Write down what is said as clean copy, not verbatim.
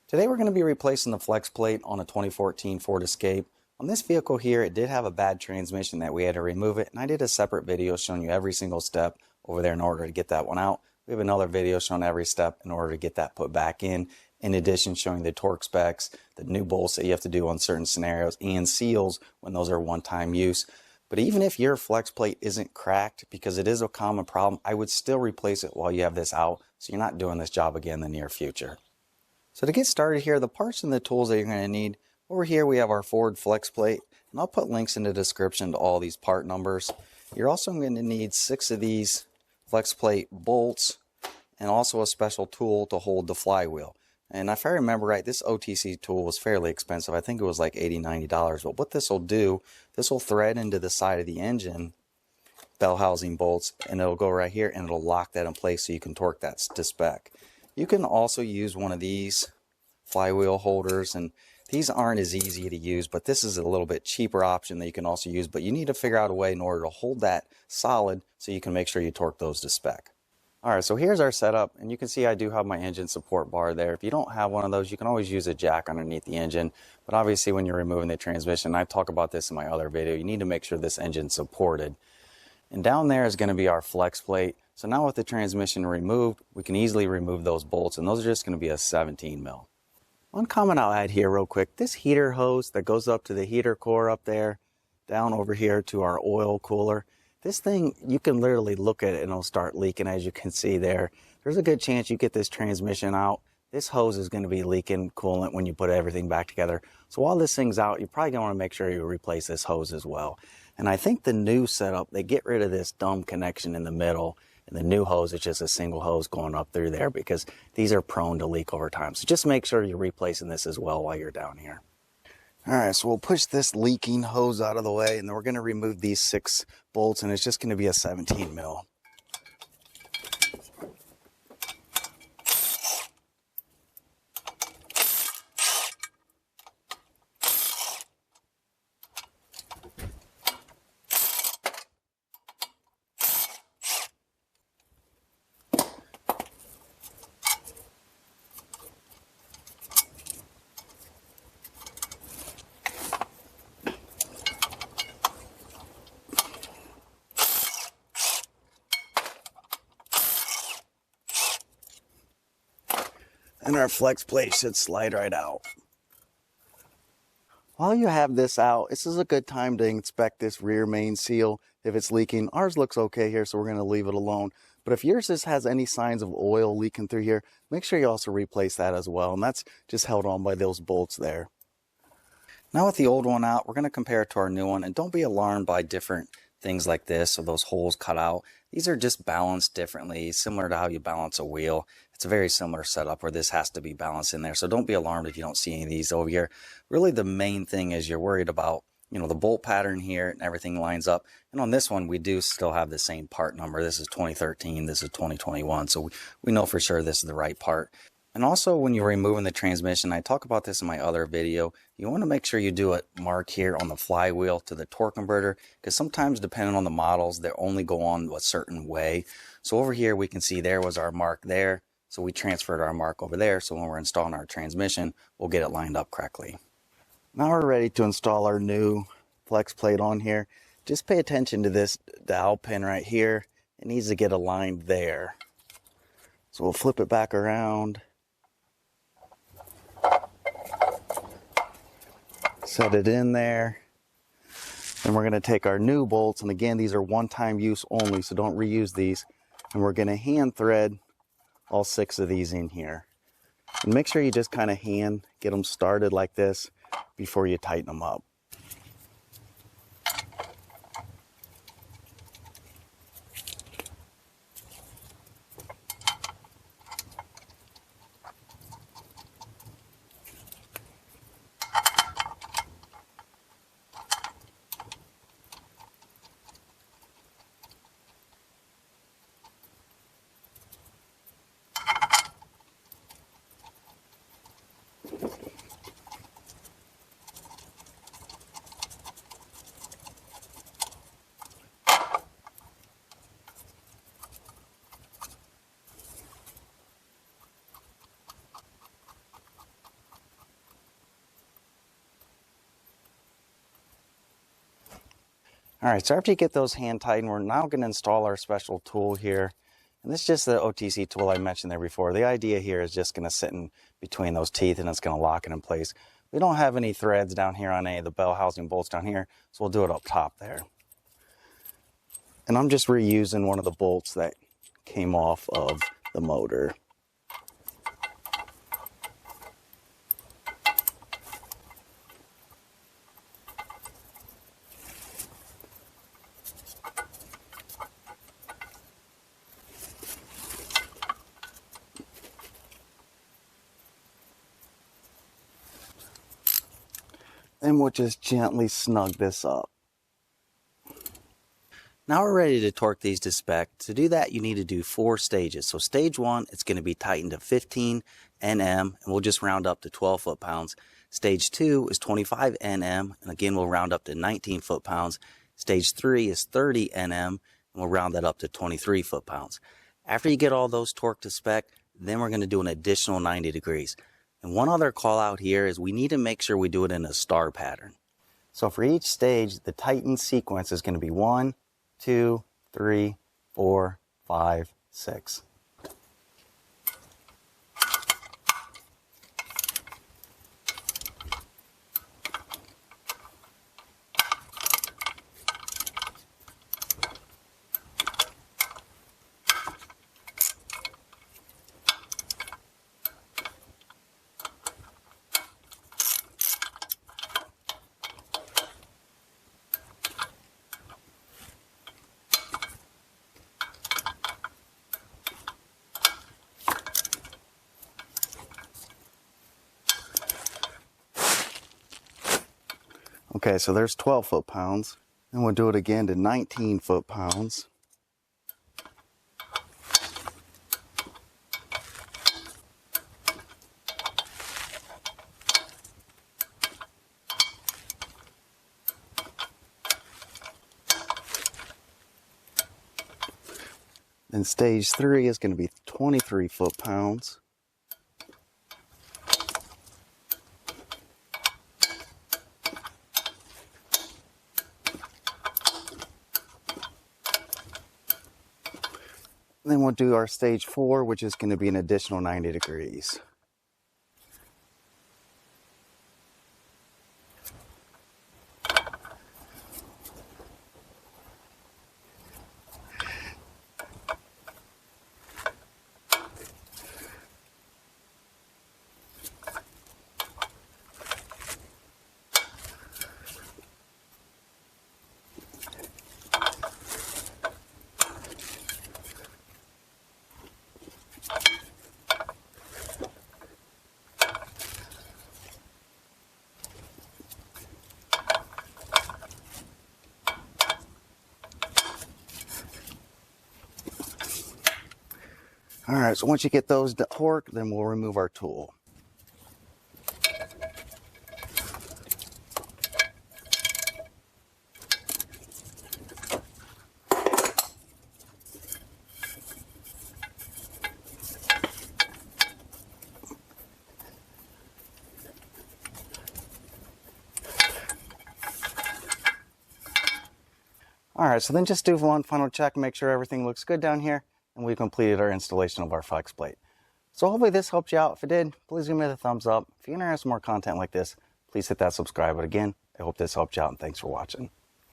Today we're going to be replacing the flex plate on a 2014 Ford Escape. On this vehicle here, it did have a bad transmission that we had to remove it, and I did a separate video showing you every single step over there in order to get that one out. We have another video showing every step in order to get that put back in addition showing the torque specs, the new bolts that you have to do on certain scenarios, and seals when those are one-time use. But even if your flex plate isn't cracked, because it is a common problem, I would still replace it while you have this out so you're not doing this job again in the near future. So to get started here, the parts and the tools that you're going to need, over here we have our Ford flex plate, and I'll put links in the description to all these part numbers. You're also going to need 6 of these flex plate bolts and also a special tool to hold the flywheel. And if I remember right, this OTC tool was fairly expensive. I think it was like $80, $90. But what this will do, this will thread into the side of the engine bell housing bolts, and it'll go right here and it'll lock that in place so you can torque that to spec. You can also use one of these flywheel holders, and these aren't as easy to use, but this is a little bit cheaper option that you can also use, but you need to figure out a way in order to hold that solid so you can make sure you torque those to spec. Alright, so here's our setup, and you can see I do have my engine support bar there. If you don't have one of those, you can always use a jack underneath the engine, but obviously when you're removing the transmission, I talk about this in my other video, you need to make sure this engine's supported. And down there is going to be our flex plate. So now with the transmission removed, we can easily remove those bolts, and those are just going to be a 17 mil. One comment I'll add here real quick, this heater hose that goes up to the heater core up there, down over here to our oil cooler, this thing, you can literally look at it and it'll start leaking, as you can see there. There's a good chance you get this transmission out. This hose is going to be leaking coolant when you put everything back together. So while this thing's out, you're probably going to want to make sure you replace this hose as well. And I think the new setup, they get rid of this dumb connection in the middle, and the new hose is just a single hose going up through there because these are prone to leak over time. So just make sure you're replacing this as well while you're down here. Alright, so we'll push this leaking hose out of the way, and then we're going to remove these 6 bolts, and it's just going to be a 17 mil. And our flex plate should slide right out. While you have this out, this is a good time to inspect this rear main seal if it's leaking. Ours looks okay here, so we're going to leave it alone. But if yours has any signs of oil leaking through here, make sure you also replace that as well. And that's just held on by those bolts there. Now with the old one out, we're going to compare it to our new one. And don't be alarmed by different things like this or those holes cut out. These are just balanced differently, similar to how you balance a wheel. It's a very similar setup where this has to be balanced in there. So don't be alarmed if you don't see any of these over here. Really the main thing is you're worried about, you know, the bolt pattern here and everything lines up. And on this one, we do still have the same part number. This is 2013, this is 2021. So we know for sure this is the right part. And also when you're removing the transmission, I talk about this in my other video, you want to make sure you do a mark here on the flywheel to the torque converter, because sometimes depending on the models, they only go on a certain way. So over here we can see there was our mark there. So we transferred our mark over there, so when we're installing our transmission, we'll get it lined up correctly. Now we're ready to install our new flex plate on here. Just pay attention to this dowel pin right here. It needs to get aligned there. So we'll flip it back around. Set it in there. Then we're going to take our new bolts, and again, these are one-time use only, so don't reuse these. And we're going to hand thread all 6 of these in here. And make sure you just kind of hand get them started like this before you tighten them up. All right, so after you get those hand tightened, we're now going to install our special tool here. And this is just the OTC tool I mentioned there before. The idea here is just going to sit in between those teeth and it's going to lock it in place. We don't have any threads down here on any of the bell housing bolts down here, so we'll do it up top there. And I'm just reusing one of the bolts that came off of the motor. And we'll just gently snug this up. Now we're ready to torque these to spec. To do that, you need to do 4 stages. So stage 1, it's going to be tightened to 15 Nm, and we'll just round up to 12 foot-pounds. Stage 2 is 25 Nm, and again, we'll round up to 19 foot-pounds. Stage 3 is 30 Nm, and we'll round that up to 23 foot-pounds. After you get all those torqued to spec, then we're going to do an additional 90 degrees. And one other call out here is we need to make sure we do it in a star pattern. So for each stage, the tighten sequence is going to be 1, 2, 3, 4, 5, 6. Okay, so there's 12 foot-pounds. And we'll do it again to 19 foot-pounds. Then stage 3 is going to be 23 foot-pounds. Then we'll do our stage 4, which is going to be an additional 90 degrees. All right, so once you get those torqued, then we'll remove our tool. All right, so then just do one final check, make sure everything looks good down here, and we've completed our installation of our flex plate. So hopefully this helped you out. If it did, please give me the thumbs up. If you're interested in more content like this, please hit that subscribe button again. I hope this helped you out, and thanks for watching.